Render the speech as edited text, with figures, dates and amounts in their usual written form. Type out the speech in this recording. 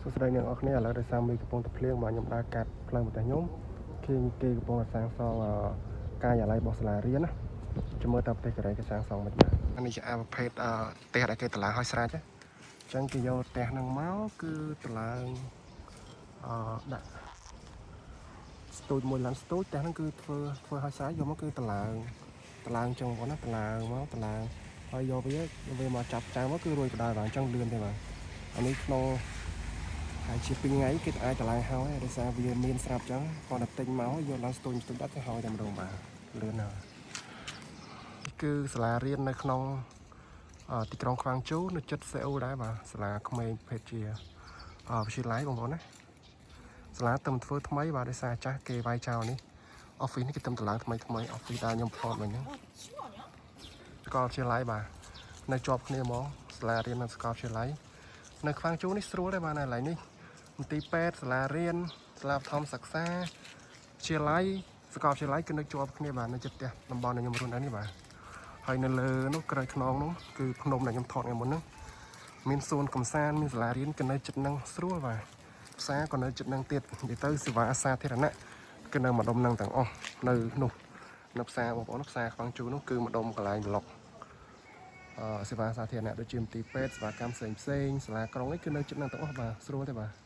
សួស្តីអ្នកនរគ្នាឥឡូវដោយសារមីកំពុងតែភ្លៀងមកខ្ញុំដើរកាត់ផ្លូវមកតែខ្ញុំគេកំពុងតែសាងសង់ការិយាល័យរបស់សាលារៀនណាចាំមើលតើប្រទេសកូរ៉េគេសាងសង់មិនបាននេះជាអាប្រភេទផ្ទះដែលគេតម្លើងឲ្យស្រេចអញ្ចឹងគេយកផ្ទះហ្នឹងមកគឺតម្លើងដាក់ស្ទូចមួយឡើងស្ទូចផ្ទះហ្នឹងគឺធ្វើឲ្យស្រេចយកមកគឺតម្លើងអញ្ចឹងបងណាតម្លើងហើយយកវាមកចាប់ចៅមកគឺរួចក៏ដែរបាទអញ្ចឹងលឿនទេបាទអានេះក្នុងហើយជា2ថ្ងៃគេអាចតម្លើងហើយដោយសារវាមានស្រាប់អញ្ចឹងគាត់តែទិញមកយកឡើងស្ទូចដាក់ទៅហើយតែម្ដងបាទលឿនហើយគឺសាលារៀននៅក្នុងទីក្រុងខ្វាងជូនៅជិតសេអ៊ូលដែរបាទសាលាក្មេងភេទជាវិទ្យាល័យបងប្អូនណាសាលាទៅធ្វើថ្មីបាទដោយសារចាស់គេវាយចោលនេះ office នេះគេទៅតម្លើងថ្មី office ដែលខ្ញុំផ្លត់មិញហ្នឹងសាកលវិទ្យាល័យបាទនៅជាប់គ្នាហ្មងសាលារៀននៅសាកលវិទ្យាល័យនៅខ្វាងជូនេះស្រួលដែរបាទនៅកន្លែងនេះមន្ទីរពេទ្យសាលារៀនសាលាបឋមសិក្សាវិទ្យាល័យសាកលវិទ្យាល័យគឺនៅជាប់គ្នាបាទនៅជិតផ្ទះតំបន់ដែលខ្ញុំរស់នៅនេះបាទហើយនៅលើនោះក្រោយខ្នងនោះគឺភ្នំដែលខ្ញុំថតថ្ងៃមុនហ្នឹងមានសួនកំសាន្តមានសាលារៀនក៏នៅជិតហ្នឹងស្រួលបាទផ្សារក៏នៅជិតហ្នឹងទៀតនិយាយទៅសេវាសាធារណៈគឺនៅម្ដុំហ្នឹងទាំងអស់នៅនោះនៅផ្សារបងប្អូនផ្សារខ្វាងជូនោះគឺម្ដុំកន្លែងប្លុកសេវាសាធារណៈដូចជាមន្ទីរពេទ្យសេវាកម្មផ្សេងសាលាក្រុងនេះគឺនៅជិតហ្នឹងទាំងអស់បាទស្រួលទេបាទ